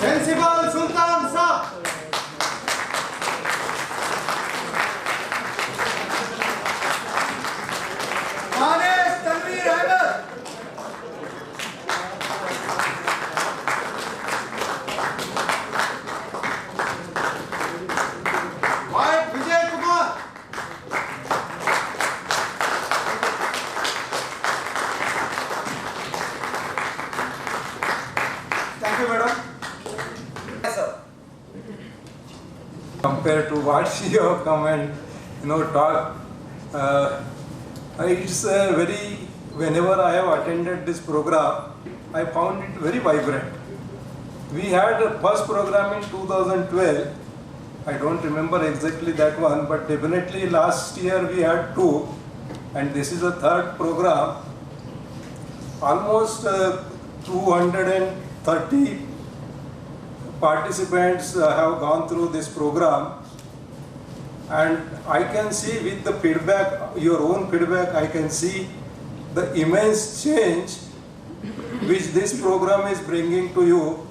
Principal Sultan Saab. Manesh Tanveer Ahmed. White Vijay Kumar. Thank you, madam. Yes, sir. Compared to what you have come and talk, it's whenever I have attended this program, I found it very vibrant. We had a first program in 2012. I don't remember exactly that one, but definitely last year we had two, and this is the third program. Almost 230 participants have gone through this program, and I can see with the feedback, your own feedback, I can see the immense change which this program is bringing to you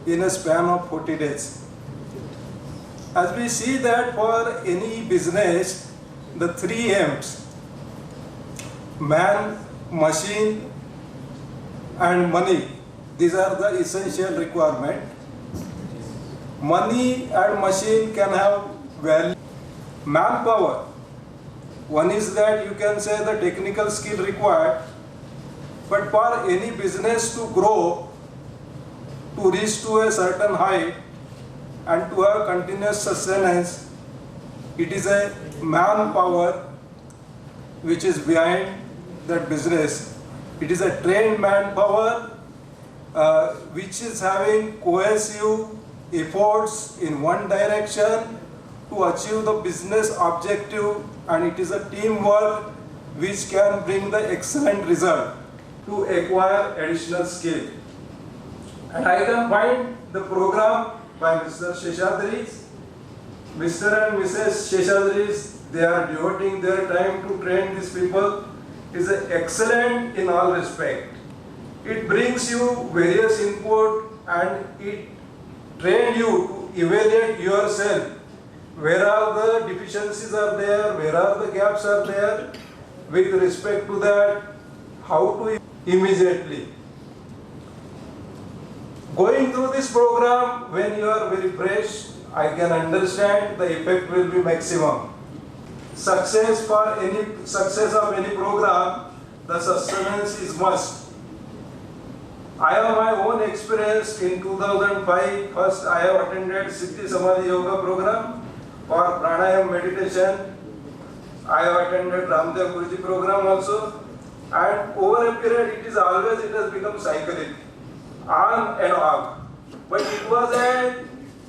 in a span of 40 days. As we see that for any business, the 3 M's, man, machine and money, these are the essential requirements. Money and machine can have value. Manpower, one is that you can say the technical skill required, but for any business to grow, to reach to a certain height and to have continuous sustenance, it is a manpower which is behind that business. It is a trained manpower which is having cohesive efforts in one direction to achieve the business objective, and it is a teamwork which can bring the excellent result to acquire additional skill. And I can find the program by Mr. Sheshadris. Mr. and Mrs. Sheshadris, they are devoting their time to train these people. It is excellent in all respect. It brings you various input and it trains you to evaluate yourself. Where are the deficiencies are there, where are the gaps are there, with respect to that, how to immediately. Going through this program, when you are very fresh, I can understand the effect will be maximum. Success of any program, the sustenance is must. I have my own experience in 2005. First, I have attended Siddhi Samadhi Yoga program for pranayam meditation. I have attended Ramdev Guruji program also, and over a period it has become cyclic, on and off. But it was a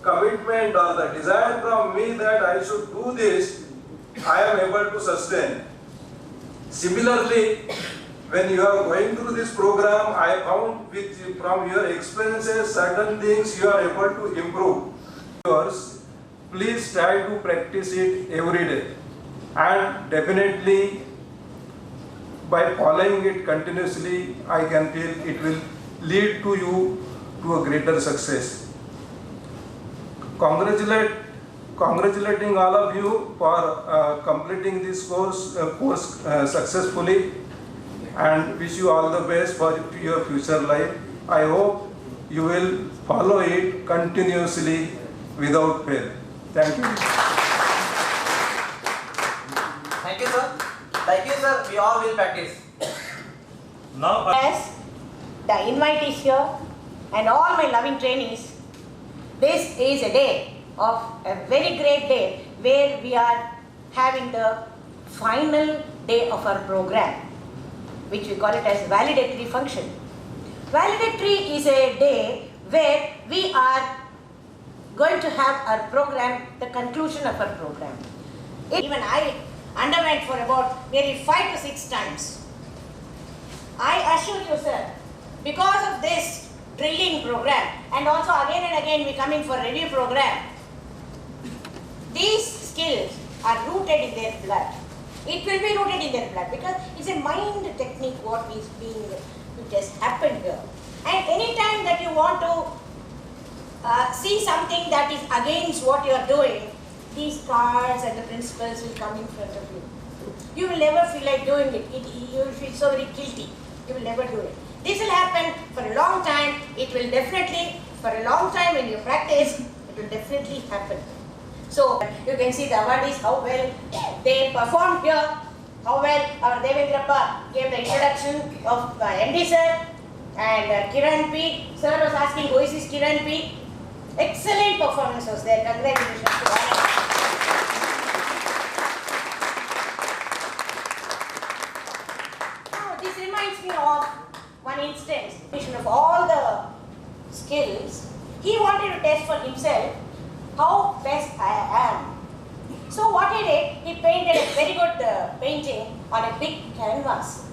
commitment or the desire from me that I should do this. I am able to sustain. Similarly, when you are going through this program, I found from your experiences certain things you are able to improve. Please try to practice it every day, and definitely by following it continuously, I can feel it will lead to you to a greater success. Congratulating all of you for completing this course successfully, and wish you all the best for your future life. I hope you will follow it continuously without fail. Thank you. Thank you, sir. Thank you, sir. We all will practice. Now, As the invite is here and all my loving trainees, this is a day of a very great day where we are having the final day of our program, which we call it as valedictory function. Valedictory is a day where we are going to have our program, the conclusion of our program. Even I underwent for about nearly 5 to 6 times. I assure you, sir, because of this drilling program, and also again and again we come in for review program, these skills are rooted in their blood. It will be rooted in their blood because it's a mind technique what is being, it has happened here. And any time that you want to see something that is against what you are doing, these cards and the principles will come in front of you. You will never feel like doing it. You will feel so very guilty. You will never do it. This will happen for a long time. It will definitely, for a long time when you practice, it will definitely happen. So you can see the awardees, how well they performed here, how well our Devendrappa gave the introduction of MD sir and Kiran P. Sir was asking, who is this Kiran P? Excellent performance was there. Congratulations to all of you. Now this reminds me of one instance of all the skills. He wanted to test for himself how best I am. So what he did, he painted a very good painting on a big canvas.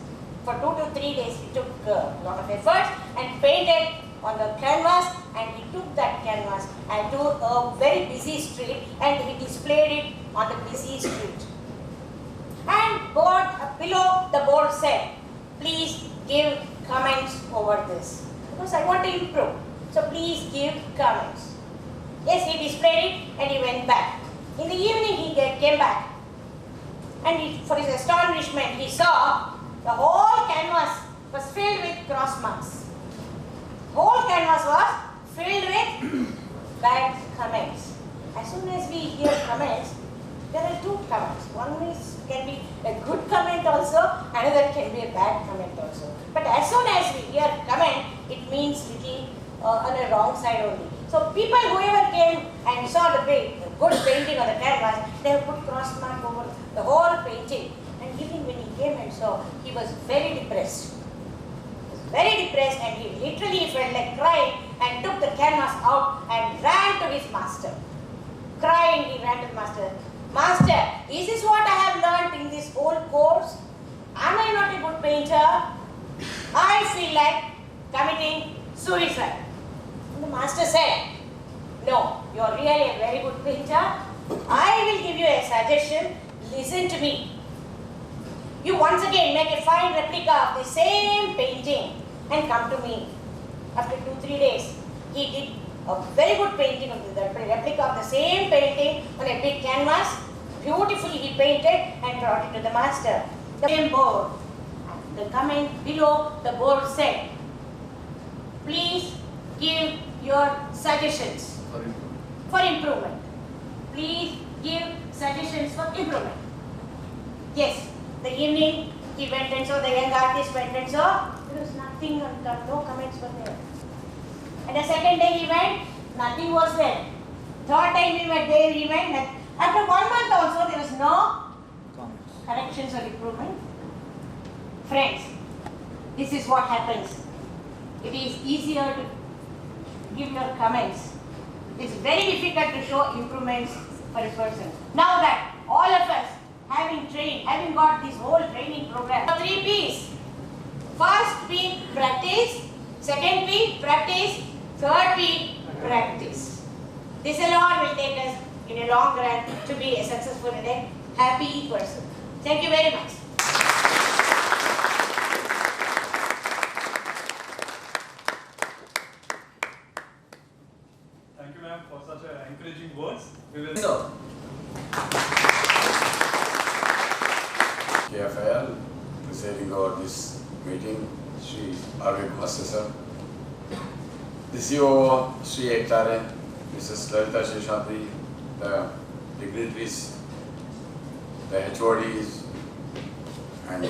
For 2 to 3 days he took a lot of effort and painted on the canvas, and he took that canvas and to a very busy street and he displayed it on the busy street. And below the board said, please give comments over this, because I want to improve. So please give comments. Yes, he displayed it and he went back. In the evening he came back, and for his astonishment he saw the whole canvas was filled with cross marks. Whole canvas was filled with bad comments. As soon as we hear comments, there are two comments. One can be a good comment also, another can be a bad comment also. But as soon as we hear comment, it means little on a wrong side only. So people, whoever came and saw the good painting on the canvas, they have put cross mark over the whole painting. And even when he came and saw, he was very depressed. He was very depressed, and he literally felt like crying and took the canvas out and ran to his master. Crying, he ran to the master. Master, is this what I have learned in this whole course? Am I not a good painter? I feel like committing suicide. And the master said, no, you are really a very good painter. I will give you a suggestion. Listen to me. You once again make a fine replica of the same painting and come to me. After 2-3 days, he did a very good painting of the replica of the same painting on a big canvas. Beautifully he painted and brought it to the master. The same board. The comment below the board said, please give your suggestions for improvement. Please give suggestions for improvement. Yes, the evening he went and saw, the young artist went and saw, there was nothing, no comments were there. And the second day he went, nothing was there. Third time he went there, he went. After 1 month also, there was no corrections or improvement. Friends, this is what happens. It is easier to give your comments. It's very difficult to show improvements for a person. Now that all of us having trained, having got this whole training program, 3 P's. First P, practice. Second P, practice. Third P, practice. This alone will take us in a long run to be a successful and a happy person. Thank you very much. Thank you, ma'am, for such encouraging words. We will. So, KFIL presiding over this meeting, Sri Arvind Master sir, the CEO Sri Ektare, Mrs. Lalita Sheshatri, the dignitaries, the HODs, and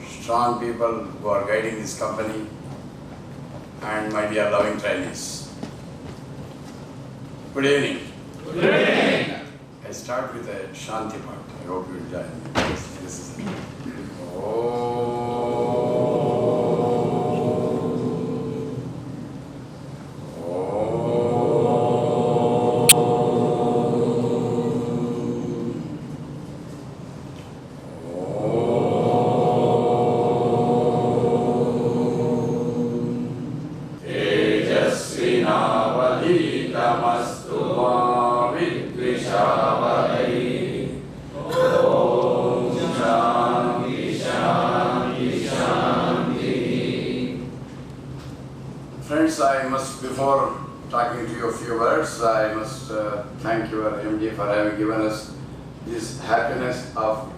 strong people who are guiding this company, and my dear loving trainees. Good evening. Good evening. I start with a Shanti part. I hope you will join me. This is it. Friends, I must, before talking to you a few words, I must thank your MD for having given us this happiness of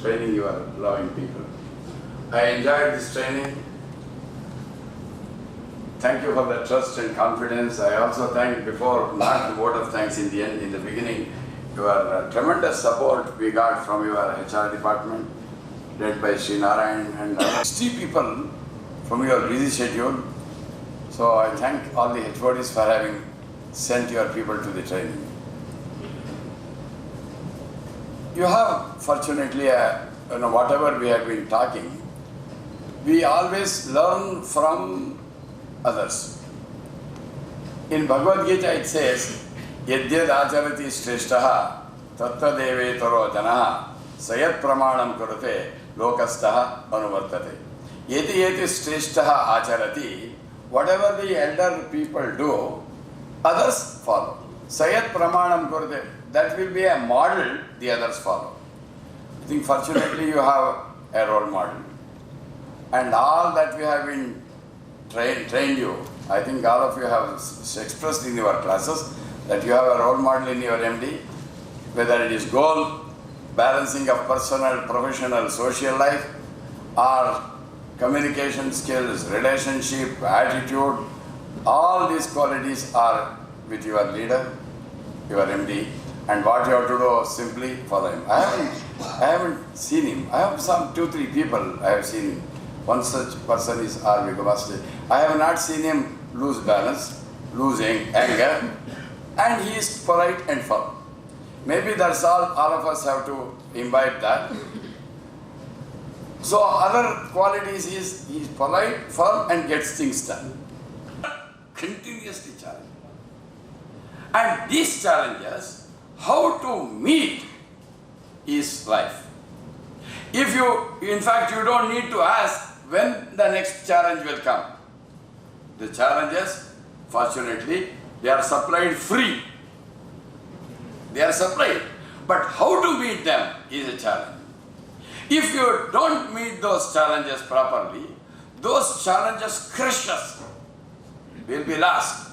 training your loving people. I enjoyed this training. Thank you for the trust and confidence. I also thank, before, not the word of thanks in the end, in the beginning, your tremendous support we got from your HR department, led by Sri Narayan and 60 people from your busy schedule. So I thank all the HODs for having sent your people to the training. You have, fortunately, whatever we have been talking, we always learn from others. In Bhagavad Gita it says, Yadyad acharati shreshtaha tatta devetaro janaha sayat pramanam kurate lokastaha anuvartate. Yeti yeti shreshtaha acharati, whatever the elder people do, others follow. Sayat pramanam kurate, that will be a model the others follow. I think fortunately you have a role model. And all that we have been trained you, I think all of you have expressed in your classes that you have a role model in your MD, whether it is goal, balancing of personal, professional, social life, or communication skills, relationship, attitude, all these qualities are with your leader, your MD, and what you have to do, simply follow him. I haven't seen him. I have some 2-3 people I have seen him. One such person is R. Vigavasti. I have not seen him lose balance, losing anger, and he is polite and firm. Maybe that's all of us have to imbibe that. So other qualities is he is polite, firm, and gets things done. Continuously challenging. And these challenges, how to meet is life. If you, in fact, you don't need to ask when the next challenge will come. The challenges, fortunately, they are supplied free. They are supplied. But how to meet them is a challenge. If you don't meet those challenges properly, those challenges crush us. We'll be lost.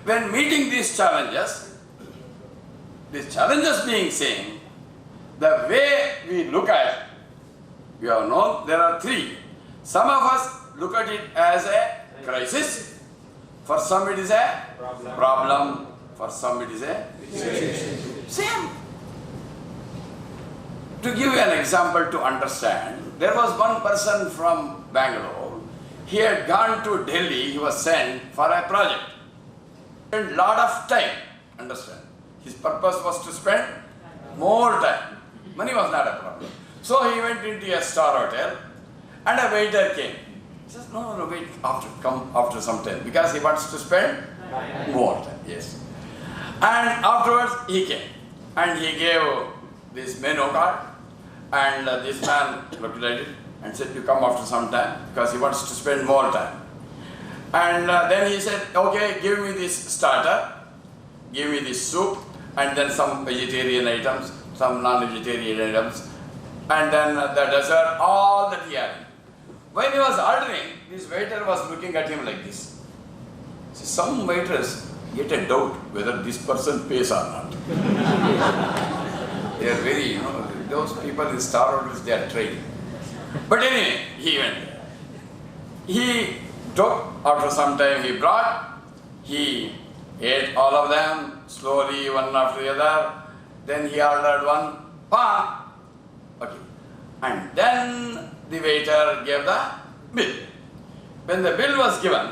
When meeting these challenges being same, the way we look at, we have known there are 3. Some of us look at it as a crisis. For some it is a problem. For some it is a situation. Same. To give you an example to understand, there was one person from Bangalore. He had gone to Delhi. He was sent for a project. And a lot of time. Understand? His purpose was to spend more time. Money was not a problem. So he went into a star hotel. And a waiter came. He says, no, wait, come after some time. Because he wants to spend more time, yes. And afterwards, he came. And he gave this menu card. And this man looked at it and said, you come after some time. Because he wants to spend more time. And then he said, okay, give me this starter. Give me this soup. And then some vegetarian items, some non-vegetarian items. And then the dessert, all that he had. When he was ordering, this waiter was looking at him like this. See, some waiters get a doubt whether this person pays or not. They are very, those people in star hotels, they are trained. But anyway, he went there. He took, after some time he brought, he ate all of them, slowly, one after the other. Then he ordered one, okay. And then the waiter gave the bill. When the bill was given,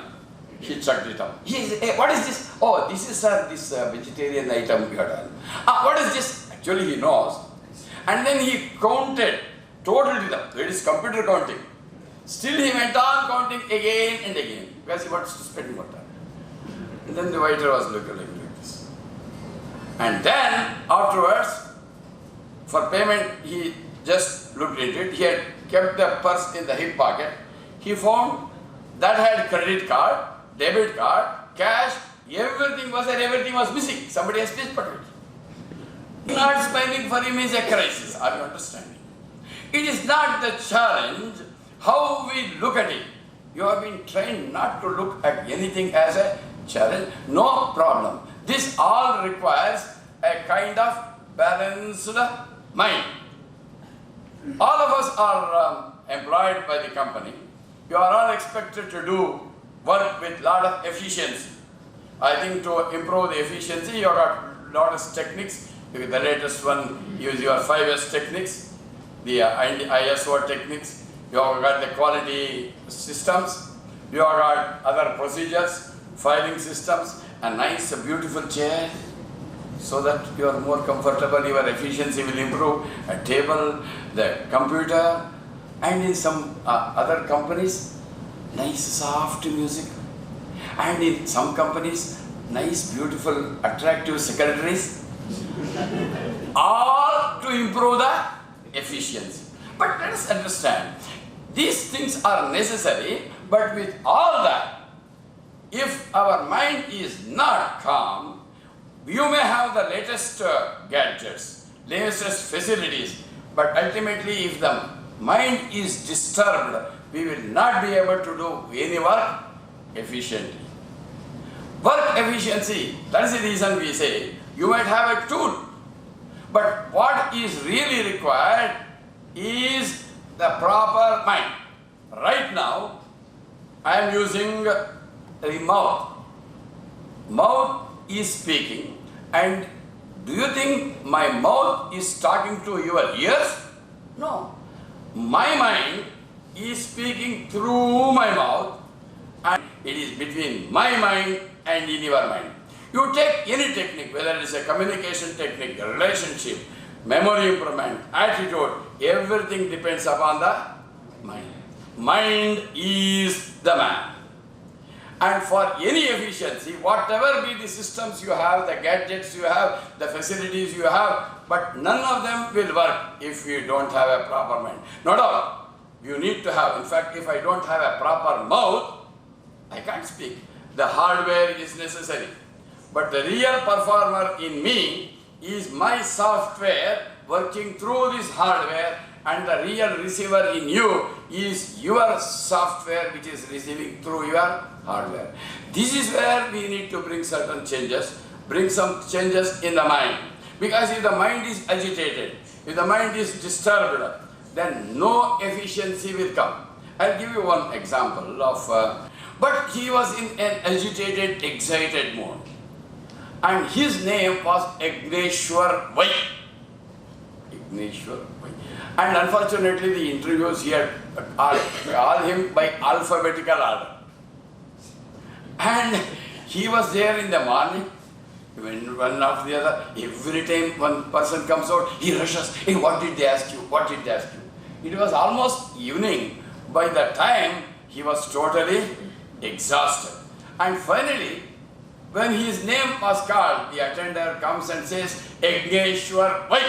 he chucked it up. He said, hey, what is this? Oh, this is this vegetarian item you had done. What is this? Actually, he knows. And then he counted, totaled it up. It is computer counting. Still he went on counting again and again because he wants to spend more time. And then the waiter was looking like this. And then afterwards, for payment, he just looked into it. He had kept the purse in the hip pocket. He found that had credit card, debit card, cash, everything was there, everything was missing. Somebody has pickpocketed it. Not spending for him is a crisis. Are you understanding? It is not the challenge how we look at it. You have been trained not to look at anything as a challenge, no problem. This all requires a kind of balanced mind. All of us are employed by the company. You are all expected to do work with lot of efficiency. I think to improve the efficiency, you have got lot of techniques. The latest one, use your 5S techniques, the ISO techniques. You have got the quality systems. You have got other procedures, filing systems, a nice, beautiful chair, so that you are more comfortable, your efficiency will improve, a table, the computer, and in some other companies, nice soft music, and in some companies, nice, beautiful, attractive secretaries, all to improve the efficiency. But let us understand, these things are necessary, but with all that, if our mind is not calm, you may have the latest gadgets, latest facilities, but ultimately if the mind is disturbed, we will not be able to do any work efficiently. Work efficiency, that is the reason we say, you might have a tool, but what is really required is the proper mind. Right now, I am using the mouth. Mouth is speaking, and do you think my mouth is talking to your ears? No. My mind is speaking through my mouth, and it is between my mind and in your mind. You take any technique, whether it is a communication technique, a relationship, memory improvement, attitude, everything depends upon the mind. Mind is the man. And for any efficiency, whatever be the systems you have, the gadgets you have, the facilities you have, but none of them will work if you don't have a proper mind. Not all. You need to have. In fact, if I don't have a proper mouth, I can't speak. The hardware is necessary. But the real performer in me is my software working through this hardware, and the real receiver in you is your software which is receiving through your hardware. This is where we need to bring certain changes, bring some changes in the mind. Because if the mind is agitated, if the mind is disturbed, then no efficiency will come. I'll give you one example of, but he was in an agitated, excited mode. And his name was Igneshwar Vai. Igneshwar Vai. And unfortunately, the interviews here call him by alphabetical order. And he was there in the morning, when one after the other, every time one person comes out, he rushes, hey, what did they ask you? What did they ask you? It was almost evening. By the time, he was totally exhausted. And finally, when his name was called, the attender comes and says, Igneshwar Vai.